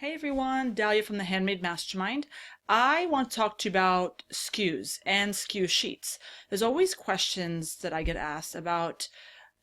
Hey everyone, Dahlia from the Handmade Mastermind. I want to talk to you about SKUs and SKU sheets. There's always questions that I get asked about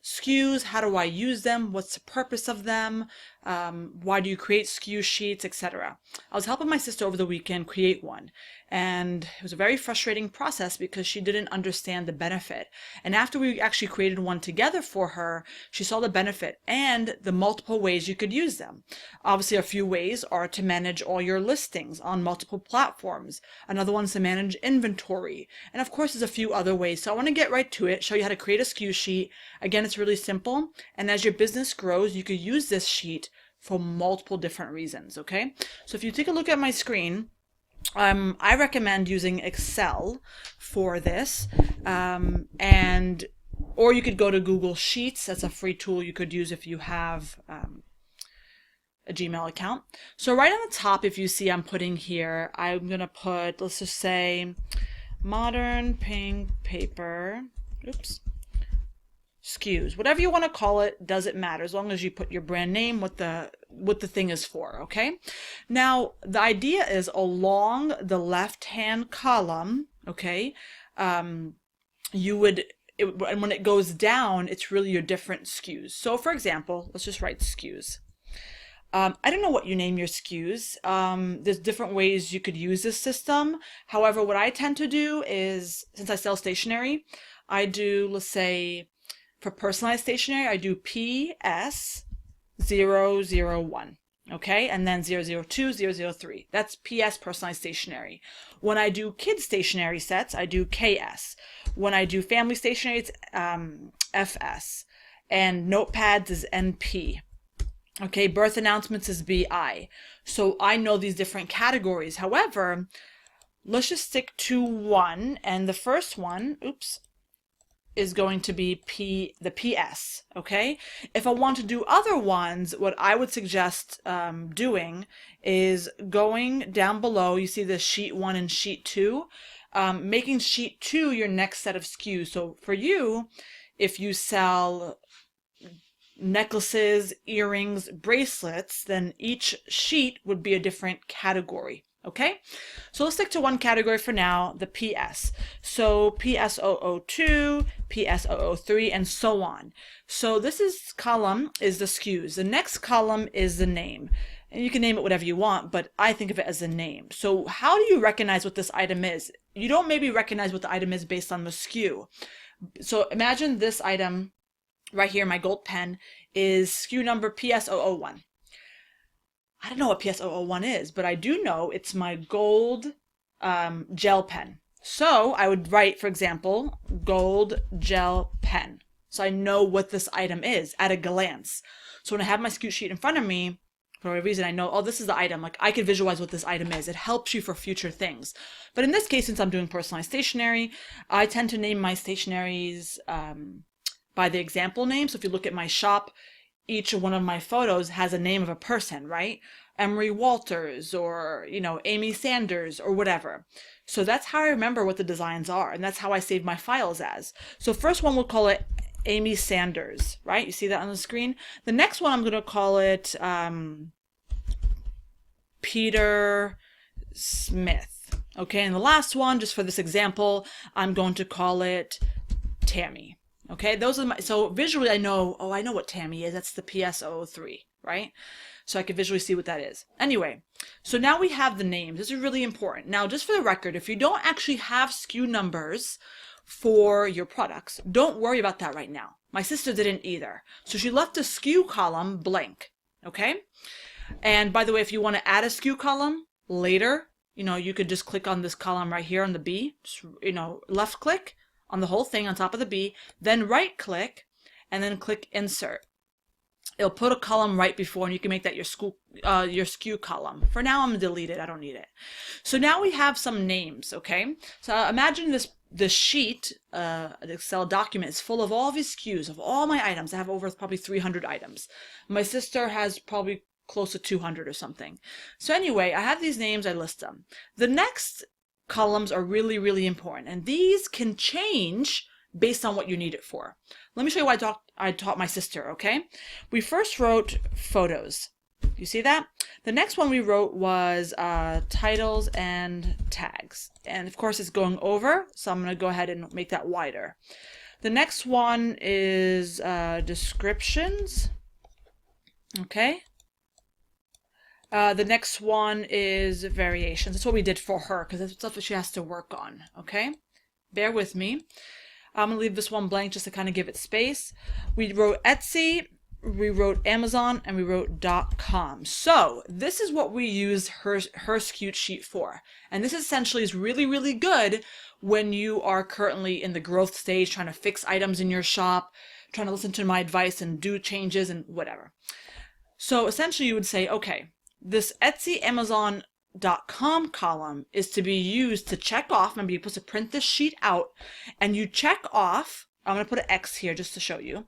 SKUs, how do I use them, what's the purpose of them, why do you create SKU sheets, etc. I was helping my sister over the weekend create one, and it was a very frustrating process because she didn't understand the benefit. And after we actually created one together for her, she saw the benefit and the multiple ways you could use them. Obviously, a few ways are to manage all your listings on multiple platforms. Another one's to manage inventory. And of course, there's a few other ways. So I want to get right to it, show you how to create a SKU sheet. Again, it's really simple. And as your business grows, you could use this sheet for multiple different reasons, okay? So if you take a look at my screen, I recommend using Excel for this, or you could go to Google Sheets. That's a free tool you could use if you have a Gmail account. So right on the top, if you see I'm putting here, I'm gonna put, let's just say, modern pink paper, SKUs, whatever you want to call it, doesn't matter as long as you put your brand name, what the thing is for, okay? Now, the idea is along the left-hand column, okay, and when it goes down, it's really your different SKUs. So for example, let's just write SKUs. I don't know what you name your SKUs. There's different ways you could use this system. However, what I tend to do is, since I sell stationery, I do, let's say, for personalized stationery, I do PS001, okay? And then 002, 003. That's PS personalized stationery. When I do kids stationery sets, I do KS. When I do family stationery, it's FS. And notepads is NP. Okay, birth announcements is BI. So I know these different categories. However, let's just stick to one. And the first one, is going to be the PS, okay? If I want to do other ones, what I would suggest doing is going down below. You see the sheet 1 and sheet 2, making sheet 2 your next set of SKUs. So for you, if you sell necklaces, earrings, bracelets, then each sheet would be a different category. Okay, so let's stick to one category for now, the PS. So PS002, PS003, and so on. So column is the SKUs. The next column is the name. And you can name it whatever you want, but I think of it as a name. So how do you recognize what this item is? You don't maybe recognize what the item is based on the SKU. So imagine this item right here, my gold pen, is SKU number PS001. I don't know what PS001 is, but I do know it's my gold gel pen. So I would write, for example, gold gel pen. So I know what this item is at a glance. So when I have my SKU sheet in front of me, for whatever reason, I know, oh, this is the item. Like I can visualize what this item is. It helps you for future things. But in this case, since I'm doing personalized stationery, I tend to name my stationaries by the example name. So if you look at my shop, each one of my photos has a name of a person, right? Emery Walters or, Amy Sanders or whatever. So that's how I remember what the designs are. And that's how I save my files as. So first one, we'll call it Amy Sanders, right? You see that on the screen? The next one, I'm going to call it Peter Smith. Okay. And the last one, just for this example, I'm going to call it Tammy. Okay, those are so visually I know what Tammy is. That's the PS003, right? So I can visually see what that is. Anyway, so now we have the names. This is really important. Now, just for the record, if you don't actually have SKU numbers for your products, don't worry about that right now. My sister didn't either. So she left the SKU column blank, okay? And by the way, if you want to add a SKU column later, you could just click on this column right here on the B, just, left click on the whole thing on top of the B, then right click, and then click insert. It'll put a column right before, and you can make that your SKU column. For now, I'm gonna delete it. I don't need it. So now we have some names, okay? So imagine this sheet, an Excel document, is full of all of these SKUs, of all my items. I have over probably 300 items. My sister has probably close to 200 or something. So anyway, I have these names, I list them. The next columns are really, really important, and these can change based on what you need it for. Let me show you what I taught my sister, okay? We first wrote photos. You see that? The next one we wrote was titles and tags. And of course it's going over, so I'm going to go ahead and make that wider. The next one is descriptions. Okay. The next one is variations. That's what we did for her because that's stuff that she has to work on. Okay. Bear with me. I'm going to leave this one blank just to kind of give it space. We wrote Etsy, we wrote Amazon, and we wrote .com. So this is what we use her SKU sheet for. And this essentially is really, really good when you are currently in the growth stage, trying to fix items in your shop, trying to listen to my advice and do changes and whatever. So essentially you would say, okay, this Etsy, Amazon.com column is to be used to check off. Remember, you're supposed to print this sheet out and you check off. I'm going to put an X here just to show you.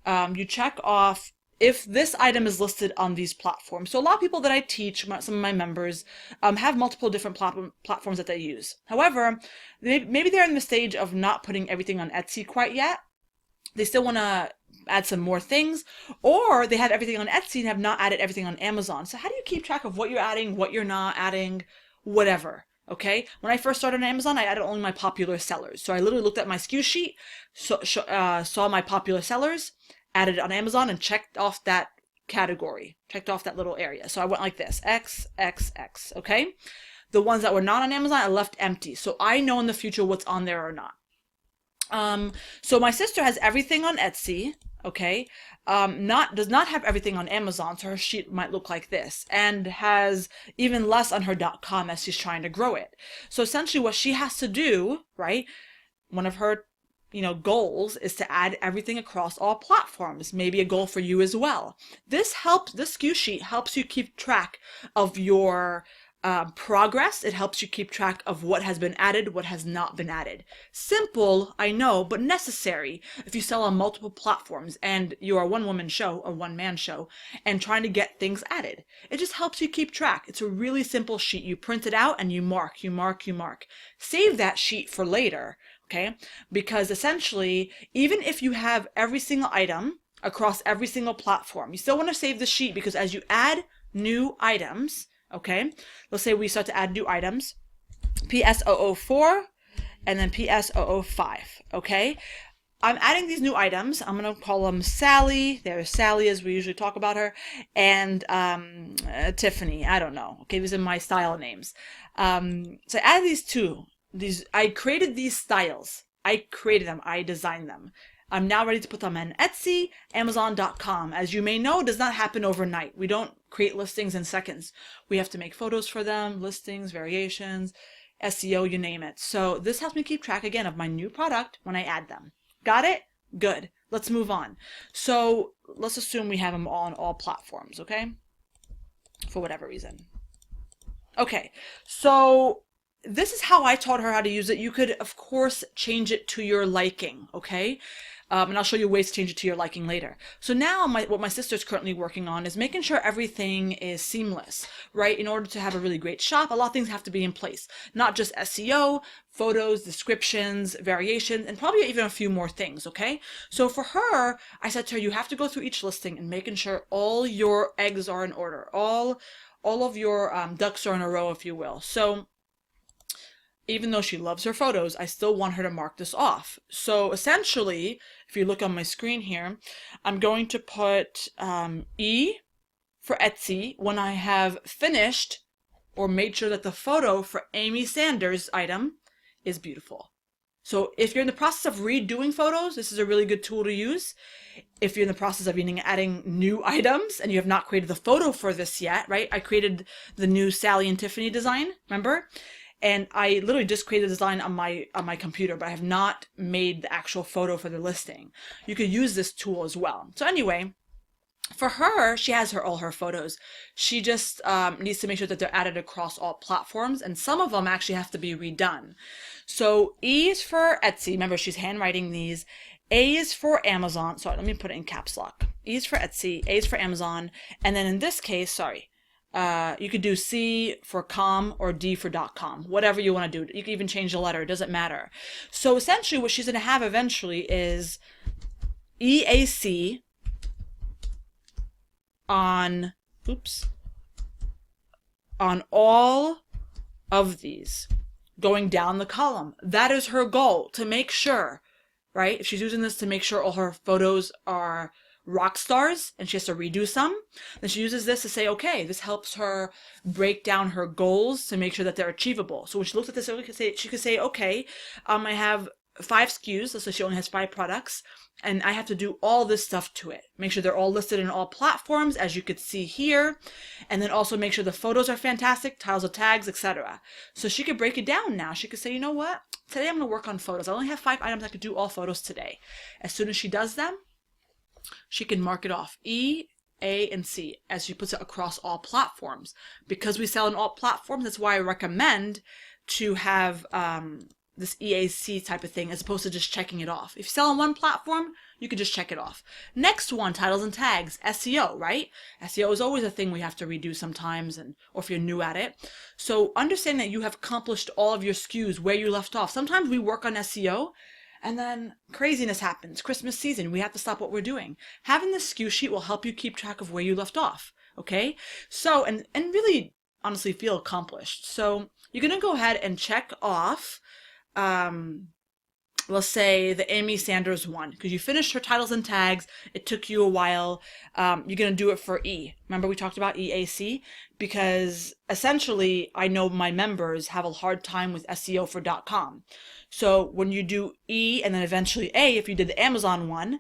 You check off if this item is listed on these platforms. So a lot of people that I teach, some of my members, have multiple different platforms that they use. However, maybe they're in the stage of not putting everything on Etsy quite yet. They still want to add some more things, or they have everything on Etsy and have not added everything on Amazon. So how do you keep track of what you're adding, what you're not adding, whatever? Okay. When I first started on Amazon, I added only my popular sellers. So I literally looked at my SKU sheet, saw my popular sellers, added it on Amazon, and checked off that category, checked off that little area. So I went like this, X, X, X. Okay. The ones that were not on Amazon, I left empty. So I know in the future what's on there or not. So my sister has everything on Etsy, okay, does not have everything on Amazon, so her sheet might look like this, and has even less on her .com as she's trying to grow it. So essentially what she has to do, right, one of her, goals is to add everything across all platforms, maybe a goal for you as well. This SKU sheet helps you keep track of your progress. It helps you keep track of what has been added, what has not been added. Simple, I know, but necessary if you sell on multiple platforms and you're a one-woman show or one-man show and trying to get things added. It just helps you keep track. It's a really simple sheet. You print it out and you mark, you mark, you mark. Save that sheet for later, okay? Because essentially, even if you have every single item across every single platform, you still want to save the sheet because as you add new items, okay, let's say we start to add new items, PS004 and then PS005, okay? I'm adding these new items. I'm going to call them Sally. There's Sally as we usually talk about her, and Tiffany. I don't know. Okay, these are my style names. So I added these two. I created these styles. I created them. I designed them. I'm now ready to put them on Etsy, Amazon.com. As you may know, it does not happen overnight. We don't create listings in seconds. We have to make photos for them, listings, variations, SEO, you name it. So this helps me keep track again of my new product when I add them. Got it? Good. Let's move on. So let's assume we have them on all platforms, okay? For whatever reason. Okay, so this is how I taught her how to use it. You could, of course, change it to your liking, okay? And I'll show you ways to change it to your liking later. So now what my sister's currently working on is making sure everything is seamless, right? In order to have a really great shop, a lot of things have to be in place. Not just SEO, photos, descriptions, variations, and probably even a few more things, okay? So for her, I said to her, you have to go through each listing and making sure all your eggs are in order. All of your ducks are in a row, if you will. So even though she loves her photos, I still want her to mark this off. So essentially, if you look on my screen here, I'm going to put E for Etsy when I have finished or made sure that the photo for Amy Sanders' item is beautiful. So if you're in the process of redoing photos, this is a really good tool to use. If you're in the process of adding new items and you have not created the photo for this yet, right? I created the new Sally and Tiffany design, remember? And I literally just created a design on my computer, but I have not made the actual photo for the listing. You could use this tool as well. So anyway, for her, she has all her photos. She just needs to make sure that they're added across all platforms, and some of them actually have to be redone. So E is for Etsy. Remember, she's handwriting these. A is for Amazon. Sorry, let me put it in caps lock. E is for Etsy, A is for Amazon, and then in this case, you could do C for com or D for .com, whatever you want to do. You can even change the letter. It doesn't matter. So essentially what she's going to have eventually is EAC on oops, on all of these, going down the column. That is her goal, to make sure, right? If she's using this to make sure all her photos are rock stars and she has to redo some, then she uses this to say, okay, this helps her break down her goals to make sure that they're achievable. So when she looks at this, she could say, okay, I have 5 SKUs, so she only has 5 products, and I have to do all this stuff to it. Make sure they're all listed in all platforms, as you could see here, and then also make sure the photos are fantastic, titles of tags, etc. So she could break it down now. She could say, you know what? Today I'm going to work on photos. I only have 5 items. I could do all photos today. As soon as she does them, she can mark it off E, A, and C as she puts it across all platforms. Because we sell in all platforms, that's why I recommend to have this EAC type of thing as opposed to just checking it off. If you sell on one platform, you could just check it off. Next one, titles and tags, SEO, right? SEO is always a thing we have to redo sometimes, or if you're new at it. So understand that you have accomplished all of your SKUs where you left off. Sometimes we work on SEO and then craziness happens. Christmas season, we have to stop what we're doing. Having this SKU sheet will help you keep track of where you left off, okay? So, and really honestly feel accomplished. So you're gonna go ahead and check off, let's say the Amy Sanders one, because you finished her titles and tags. It took you a while. You're going to do it for E. Remember we talked about EAC? Because essentially I know my members have a hard time with SEO for .com. So when you do E and then eventually A, if you did the Amazon one,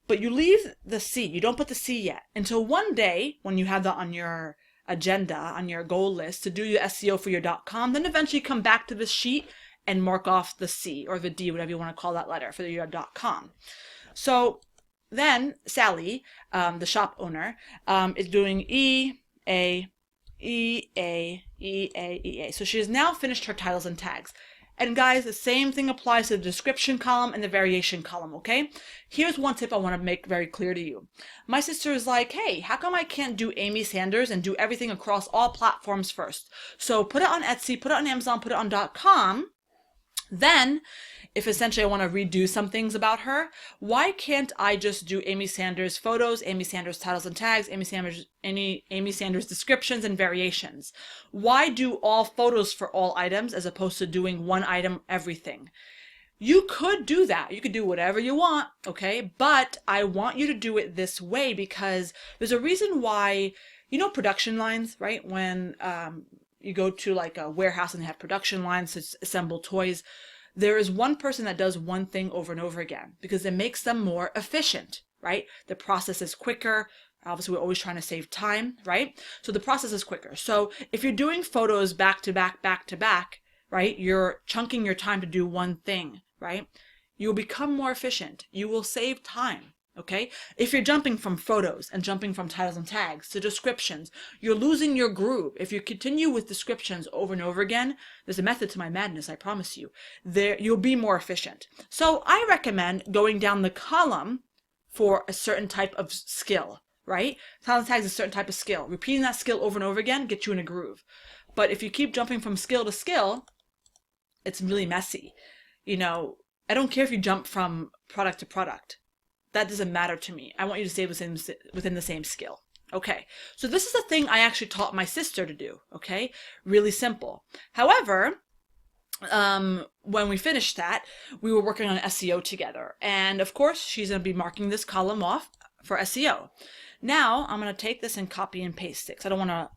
but you leave the C, you don't put the C yet until one day when you have that on your agenda, on your goal list to do your SEO for your .com, then eventually come back to this sheet and mark off the C or the D, whatever you want to call that letter, for your .com. So then Sally, the shop owner, is doing E, A, E, A, E, A, E, A. So she has now finished her titles and tags. And guys, the same thing applies to the description column and the variation column, okay? Here's one tip I want to make very clear to you. My sister is like, hey, how come I can't do Amy Sanders and do everything across all platforms first? So put it on Etsy, put it on Amazon, put it on .com. Then, if essentially I want to redo some things about her, why can't I just do Amy Sanders photos, Amy Sanders titles and tags, Amy Sanders descriptions and variations? Why do all photos for all items as opposed to doing one item everything? You could do that. You could do whatever you want, okay? But I want you to do it this way because there's a reason why, you know, production lines, right? When you go to like a warehouse and they have production lines to assemble toys, there is one person that does one thing over and over again because it makes them more efficient, right? The process is quicker. Obviously, we're always trying to save time, right? So the process is quicker. So if you're doing photos back to back, right? You're chunking your time to do one thing, right? You'll become more efficient. You will save time. Okay? If you're jumping from photos and jumping from titles and tags to descriptions, you're losing your groove. If you continue with descriptions over and over again, there's a method to my madness, I promise you. You'll be more efficient. So I recommend going down the column for a certain type of skill, right? Titles and tags is a certain type of skill. Repeating that skill over and over again gets you in a groove. But if you keep jumping from skill to skill, it's really messy. You know, I don't care if you jump from product to product. That doesn't matter to me. I want you to stay within the same skill. Okay, so this is a thing I actually taught my sister to do, okay? Really simple. However, when we finished that, we were working on SEO together. And of course, she's going to be marking this column off for SEO. Now, I'm going to take this and copy and paste it because I don't want to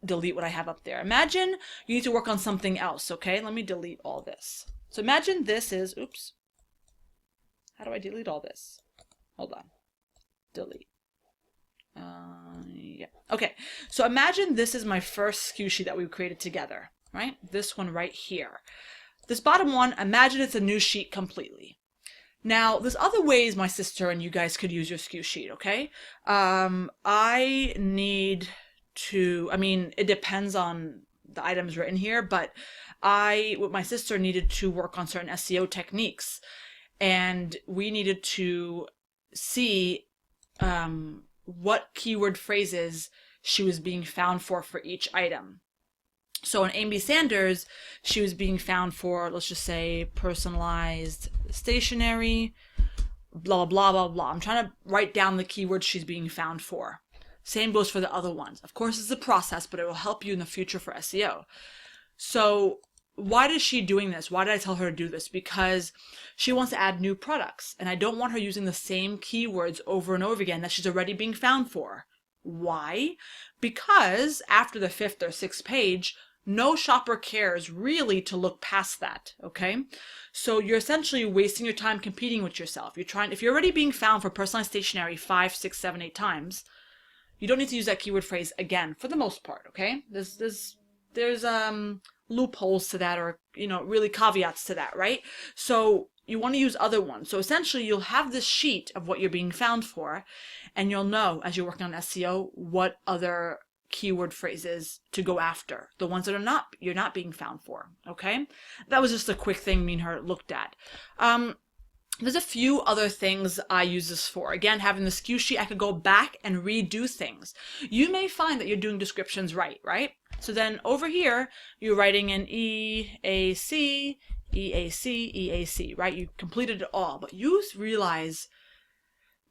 delete what I have up there. Imagine you need to work on something else, okay? Let me delete all this. So imagine this is, oops. How do I delete all this? Hold on. Delete. Yeah. Okay. So imagine this is my first SKU sheet that we created together, right? This one right here. This bottom one, imagine it's a new sheet completely. Now, there's other ways my sister and you guys could use your SKU sheet, okay? I need to, I mean, it depends on the items written here, but with my sister, needed to work on certain SEO techniques. And we needed to see what keyword phrases she was being found for each item. So in Amy Sanders, she was being found for, let's just say, personalized stationery, blah, blah, blah, blah. I'm trying to write down the keywords she's being found for. Same goes for the other ones. Of course, it's a process, but it will help you in the future for SEO. So why is she doing this? Why did I tell her to do this? Because she wants to add new products, and I don't want her using the same keywords over and over again that she's already being found for. Why? Because after the 5th or 6th page, no shopper cares really to look past that, okay? So you're essentially wasting your time competing with yourself. If you're already being found for personalized stationery 5, 6, 7, 8 times, you don't need to use that keyword phrase again for the most part, okay? There's loopholes to that, or, really caveats to that, right? So you want to use other ones. So essentially you'll have this sheet of what you're being found for, and you'll know as you're working on SEO what other keyword phrases to go after, the ones that you're not being found for, okay? That was just a quick thing me and her looked at. There's a few other things I use this for. Again, having the SKU sheet, I could go back and redo things. You may find that you're doing descriptions right? So then over here, you're writing in EAC, EAC, EAC, right? You completed it all, but you realize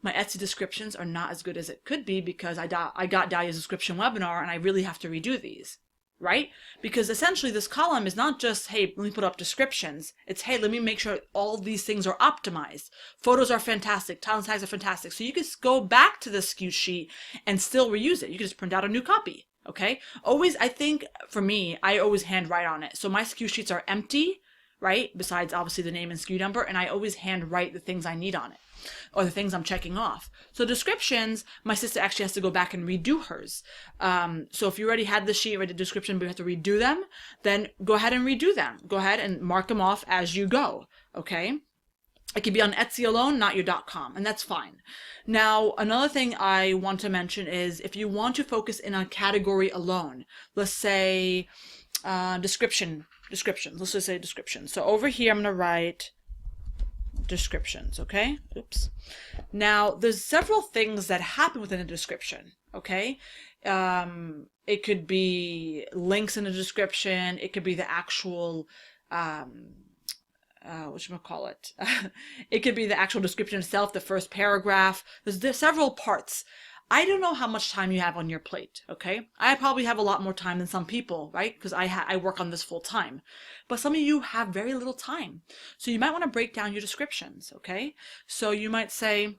my Etsy descriptions are not as good as it could be because I got Dahlia's description webinar and I really have to redo these, right? Because essentially this column is not just, hey, let me put up descriptions. It's, hey, let me make sure all these things are optimized. Photos are fantastic. Title and tags are fantastic. So you can go back to the SKU sheet and still reuse it. You can just print out a new copy, okay? Always, I think, for me, I always handwrite on it. So my SKU sheets are empty, right? Besides, obviously, the name and SKU number. And I always handwrite the things I need on it, or the things I'm checking off. So descriptions, my sister actually has to go back and redo hers. So if you already had the sheet, read the description, but you have to redo them, then go ahead and redo them. Go ahead and mark them off as you go, okay? It could be on Etsy alone, not your .com, and that's fine. Now, another thing I want to mention is if you want to focus in on category alone, let's say descriptions. Let's just say descriptions. So over here, I'm going to write descriptions, okay? Oops. Now, there's several things that happen within a description, okay? It could be links in the description. It could be the actual, whatchamacallit? It could be the actual description itself, the first paragraph. There's several parts. I don't know how much time you have on your plate, okay? I probably have a lot more time than some people, right? Because I work on this full time. But some of you have very little time. So you might want to break down your descriptions, okay? So you might say,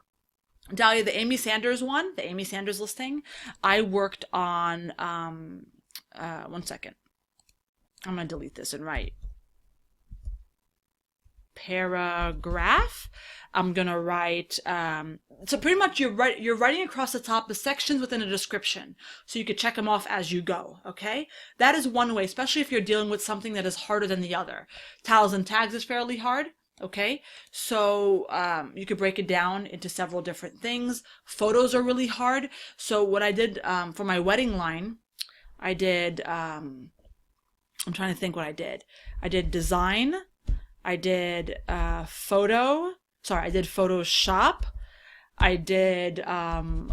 Dahlia, the Amy Sanders one, the Amy Sanders listing, I worked on, one second. I'm going to delete this and write paragraph. I'm going to write, so pretty much you're writing across the top the sections within a description. So you could check them off as you go, okay? That is one way, especially if you're dealing with something that is harder than the other. Titles and tags is fairly hard, okay? So you could break it down into several different things. Photos are really hard. So what I did for my wedding line, I did, I'm trying to think what I did. I did design. I did I did Photoshop. I did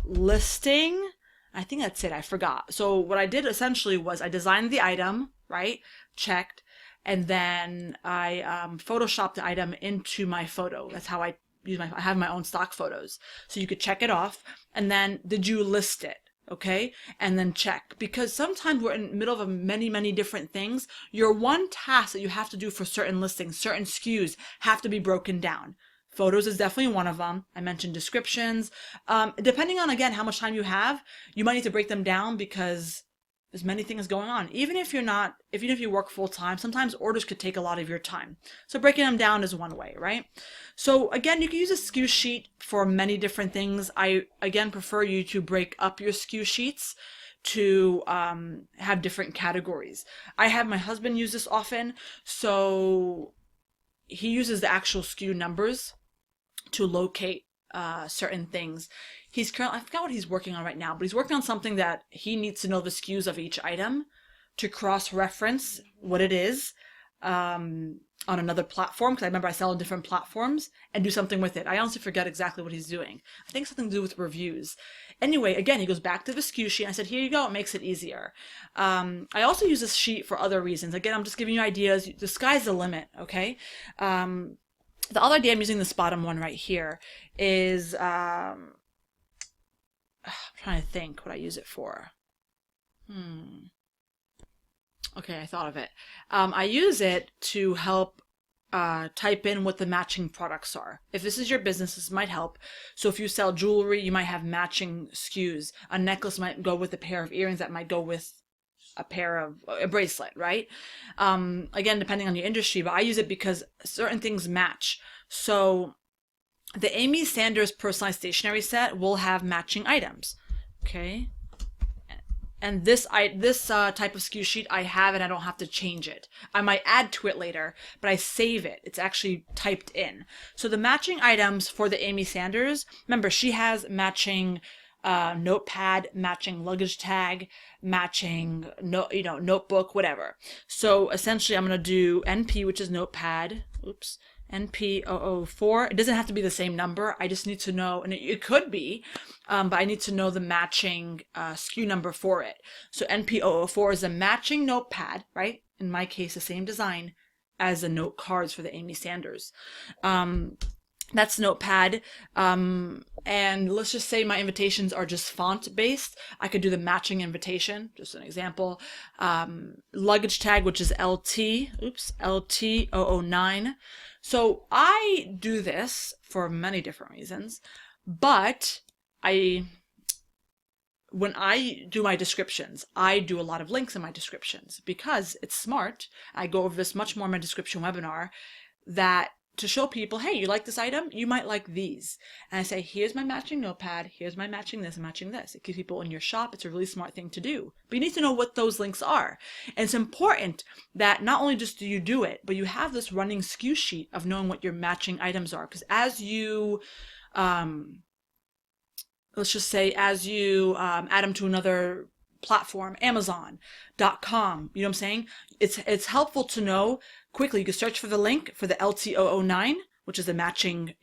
listing. I think that's it. I forgot. So what I did essentially was I designed the item, right? Checked. And then I Photoshopped the item into my photo. That's how I use I have my own stock photos. So you could check it off. And then did you list it? Okay, and then check, because sometimes we're in the middle of many, many different things. Your one task that you have to do for certain listings, certain SKUs have to be broken down. Photos is definitely one of them. I mentioned descriptions. Depending on, again, how much time you have, you might need to break them down because there's many things going on. Even if you work full time, sometimes orders could take a lot of your time. So breaking them down is one way, right? So again, you can use a SKU sheet for many different things. I, again, prefer you to break up your SKU sheets to have different categories. I have my husband use this often. So he uses the actual SKU numbers to locate certain things. He's currently, I forgot what he's working on right now, but he's working on something that he needs to know the SKUs of each item to cross-reference what it is on another platform, because I remember I sell on different platforms, and do something with it. I honestly forget exactly what he's doing. I think something to do with reviews. Anyway, again, he goes back to the SKU sheet. And I said, here you go. It makes it easier. I also use this sheet for other reasons. Again, I'm just giving you ideas. The sky's the limit, okay? The other idea I'm using this bottom one right here is I'm trying to think what I use it for. Okay, I thought of it. I use it to help type in what the matching products are. If this is your business, this might help. So if you sell jewelry, you might have matching SKUs. A necklace might go with a pair of earrings that might go with a bracelet, right? Again, depending on your industry, but I use it because certain things match. So the Amy Sanders personalized stationery set will have matching items. Okay. And this type of SKU sheet I have, and I don't have to change it. I might add to it later, but I save it. It's actually typed in. So the matching items for the Amy Sanders, remember, she has matching notepad, matching luggage tag, matching notebook, whatever. So essentially, I'm gonna do NP, which is notepad. Oops. NP004. It doesn't have to be the same number. I just need to know, and it could be, but I need to know the matching SKU number for it. So NP004 is a matching notepad, right? In my case, the same design as the note cards for the Amy Sanders. That's notepad. And let's just say my invitations are just font based. I could do the matching invitation, just an example. Luggage tag, which is LT009. So I do this for many different reasons, but when I do my descriptions, I do a lot of links in my descriptions because it's smart. I go over this much more in my description webinar, that to show people, hey, you like this item? You might like these. And I say, here's my matching notepad, here's my matching this and matching this. It keeps people in your shop. It's a really smart thing to do. But you need to know what those links are. And it's important that not only just do you do it, but you have this running SKU sheet of knowing what your matching items are. Because as you, let's just say, as you add them to another platform, Amazon.com, you know what I'm saying? It's helpful to know quickly. You can search for the link for the LT009, which is the matching,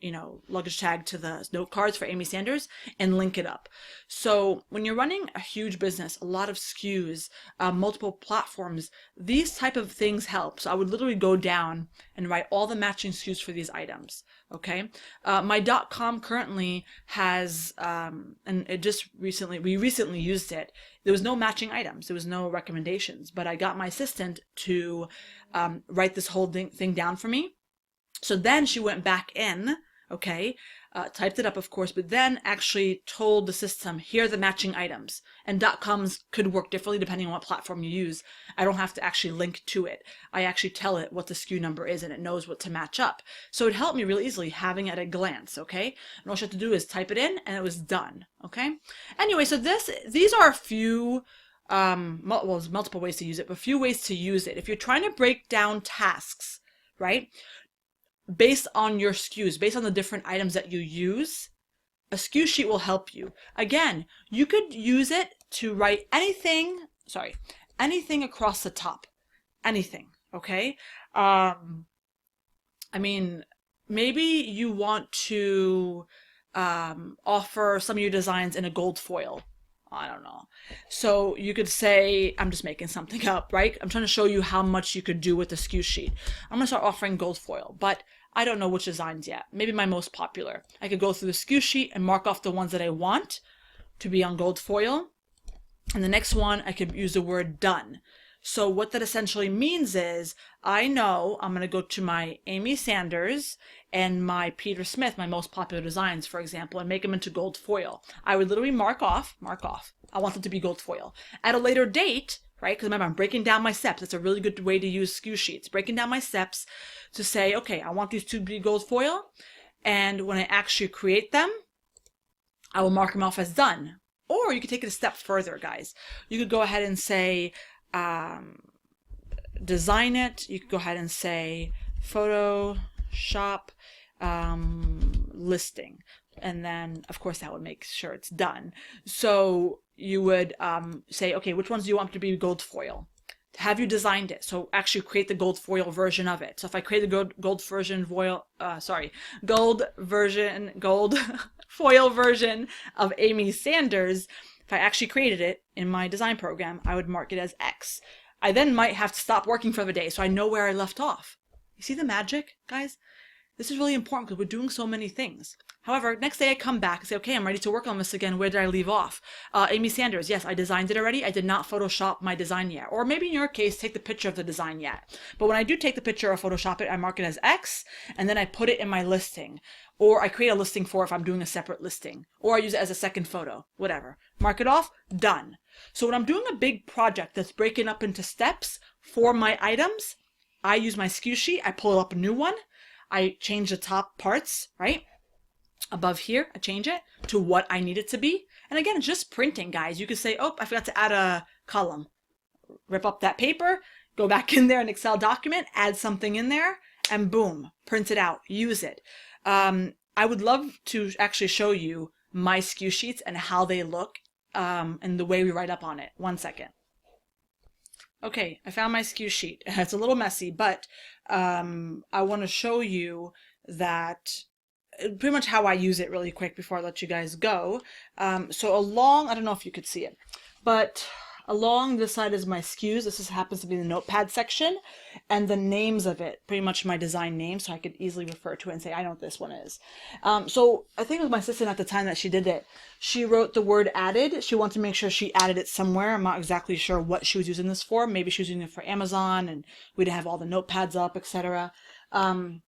luggage tag to the note cards for Amy Sanders, and link it up. So when you're running a huge business, a lot of SKUs, multiple platforms, these type of things help. So I would literally go down and write all the matching SKUs for these items. Okay. My .com currently has, and it we recently used it. There was no matching items. There was no recommendations, but I got my assistant to write this whole thing down for me. So then she went back in, okay, typed it up, of course, but then actually told the system, here are the matching items. And .coms could work differently depending on what platform you use. I don't have to actually link to it. I actually tell it what the SKU number is, and it knows what to match up. So it helped me really easily having it at a glance, okay? And all you have to do is type it in, and it was done, okay? Anyway, so these are a few, there's multiple ways to use it, but a few ways to use it. If you're trying to break down tasks, right, based on your SKUs, based on the different items that you use, a SKU sheet will help you. Again, you could use it to write anything across the top. Anything, okay? I mean, maybe you want to offer some of your designs in a gold foil. I don't know. So you could say, I'm just making something up, right? I'm trying to show you how much you could do with the SKU sheet. I'm going to start offering gold foil, but I don't know which designs yet. Maybe my most popular. I could go through the SKU sheet and mark off the ones that I want to be on gold foil. And the next one, I could use the word done. So what that essentially means is, I know I'm going to go to my Amy Sanders and my Peter Smith, my most popular designs, for example, and make them into gold foil. I would literally mark off. I want them to be gold foil. At a later date, right? Because remember, I'm breaking down my steps. That's a really good way to use SKU sheets. Breaking down my steps to say, okay, I want these to be gold foil. And when I actually create them, I will mark them off as done. Or you could take it a step further, guys. You could go ahead and say, design it. You could go ahead and say Photoshop listing. And then, of course, that would make sure it's done. So you would say, okay, which ones do you want to be gold foil? Have you designed it? So actually create the gold foil version of it. So if I create the gold foil version of Amy Sanders, if I actually created it in my design program, I would mark it as X. I then might have to stop working for the day so I know where I left off. You see the magic, guys? This is really important because we're doing so many things. However, next day I come back and say, okay, I'm ready to work on this again. Where did I leave off? Amy Sanders, yes, I designed it already. I did not Photoshop my design yet. Or maybe in your case, take the picture of the design yet. But when I do take the picture or Photoshop it, I mark it as X, and then I put it in my listing. Or I create a listing for if I'm doing a separate listing. Or I use it as a second photo, whatever. Mark it off, done. So when I'm doing a big project that's breaking up into steps for my items, I use my SKU sheet, I pull up a new one, I change the top parts, right? Above here, I change it to what I need it to be. And again, it's just printing, guys. You could say, oh, I forgot to add a column. Rip up that paper, go back in there in Excel document, add something in there, and boom, print it out, use it. I would love to actually show you my SKU sheets and how they look and the way we write up on it. 1 second. Okay, I found my SKU sheet. It's a little messy, but I want to show you that pretty much how I use it really quick before I let you guys go. So along, I don't know if you could see it, but along this side is my SKUs. This happens to be the notepad section, and the names of it, pretty much my design name, so I could easily refer to it and say, I know what this one is. So I think it was my assistant at the time that she did it. She wrote the word added. She wanted to make sure she added it somewhere. I'm not exactly sure what she was using this for. Maybe she was using it for Amazon, and we didn't have all the notepads up, etc. .com.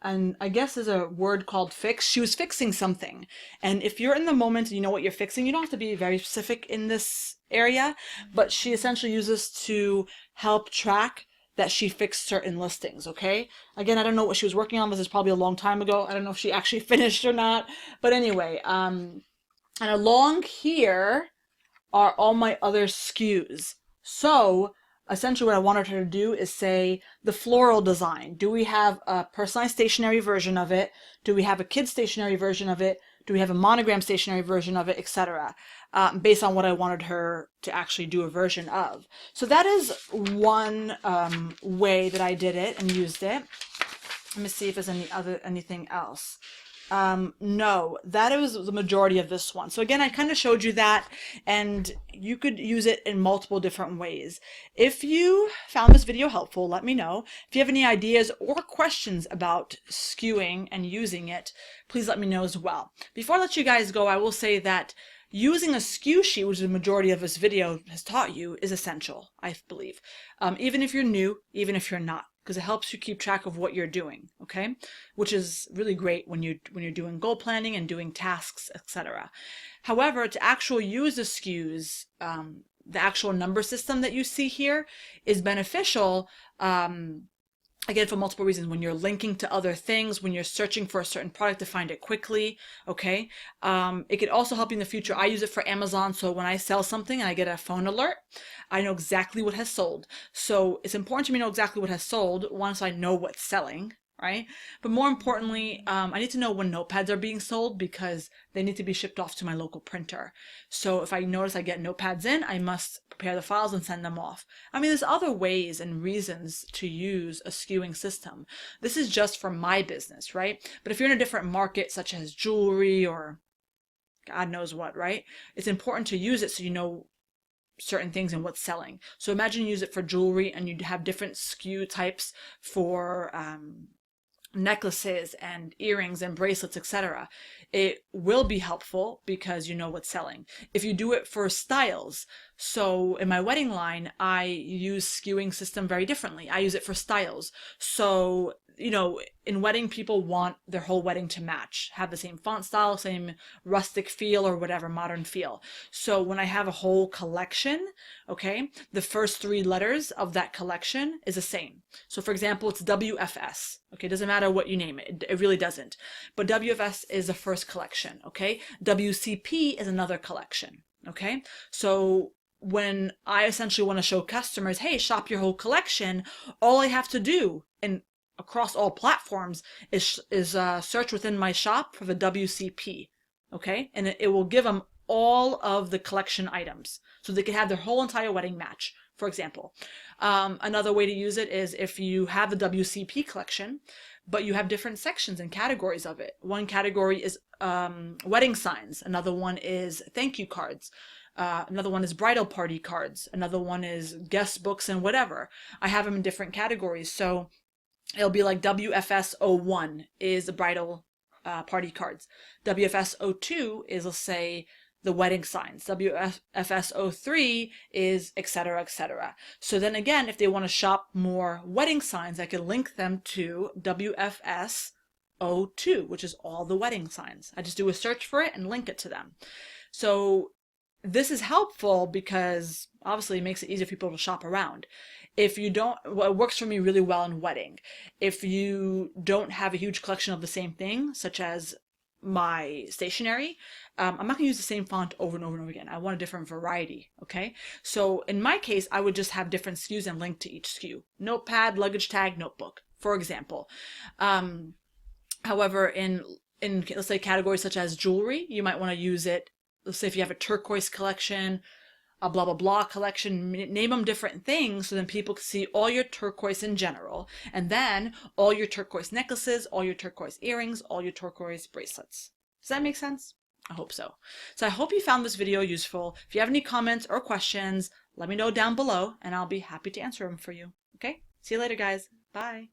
And I guess there's a word called fix. She was fixing something. And if you're in the moment and you know what you're fixing, you don't have to be very specific in this area, but she essentially uses to help track that she fixed certain listings, okay? Again, I don't know what she was working on. This is probably a long time ago. I don't know if she actually finished or not. But anyway, and along here are all my other SKUs. So essentially what I wanted her to do is say the floral design. Do we have a personalized stationery version of it? Do we have a kid stationery version of it? Do we have a monogram stationery version of it, etc. Based on what I wanted her to actually do a version of. So that is one way that I did it and used it. Let me see if there's anything else. No, that was the majority of this one. So again, I kind of showed you that, and you could use it in multiple different ways. If you found this video helpful, let me know. If you have any ideas or questions about SKUing and using it, please let me know as well. Before I let you guys go, I will say that using a SKU sheet, which the majority of this video has taught you, is essential, I believe. Even if you're new, even if you're not, because it helps you keep track of what you're doing, okay? Which is really great when you're doing goal planning and doing tasks, etc. However, to actually use the SKUs, the actual number system that you see here is beneficial, again, for multiple reasons. When you're linking to other things, when you're searching for a certain product to find it quickly, okay? It could also help you in the future. I use it for Amazon, so when I sell something and I get a phone alert, I know exactly what has sold. So it's important to me to know exactly what has sold once I know what's selling, right? But more importantly, I need to know when notepads are being sold because they need to be shipped off to my local printer. So if I notice I get notepads in, I must prepare the files and send them off. I mean, there's other ways and reasons to use a SKUing system. This is just for my business, right? But if you're in a different market, such as jewelry or God knows what, right? It's important to use it so you know certain things and what's selling. So imagine you use it for jewelry and you have different SKU types for necklaces and earrings and bracelets, etc. It will be helpful because you know what's selling. If you do it for styles, so in my wedding line, I use SKUing system very differently. I use it for styles. So, you know, in wedding, people want their whole wedding to match, have the same font style, same rustic feel or whatever, modern feel. So when I have a whole collection, okay, the first 3 letters of that collection is the same. So for example, it's WFS. Okay, it doesn't matter what you name it. It really doesn't. But WFS is the first collection, okay? WCP is another collection, okay? So when I essentially want to show customers, hey, shop your whole collection, all I have to do, and across all platforms, is search within my shop for the WCP, okay? And it will give them all of the collection items, so they can have their whole entire wedding match, for example. Another way to use it is if you have the WCP collection, but you have different sections and categories of it. One category is wedding signs. Another one is thank you cards. Another one is bridal party cards. Another one is guest books and whatever. I have them in different categories. So It'll be like WFS01 is the bridal party cards. WFS02 is, let's say, the wedding signs. WFS03 is etc., etc. So then again, if they want to shop more wedding signs, I could link them to WFS02, which is all the wedding signs. I just do a search for it and link it to them. So this is helpful because obviously it makes it easier for people to shop around. If you don't, well, it works for me really well in wedding. If you don't have a huge collection of the same thing, such as my stationery, I'm not going to use the same font over and over and over again. I want a different variety, okay? So in my case, I would just have different SKUs and link to each SKU. Notepad, luggage tag, notebook, for example. However, in let's say categories such as jewelry, you might want to use it. Let's say if you have a turquoise collection, a blah blah blah collection, name them different things so then people can see all your turquoise in general, and then all your turquoise necklaces, all your turquoise earrings, all your turquoise bracelets. Does that make sense? I hope so. So I hope you found this video useful. If you have any comments or questions, let me know down below and I'll be happy to answer them for you. Okay? See you later, guys. Bye.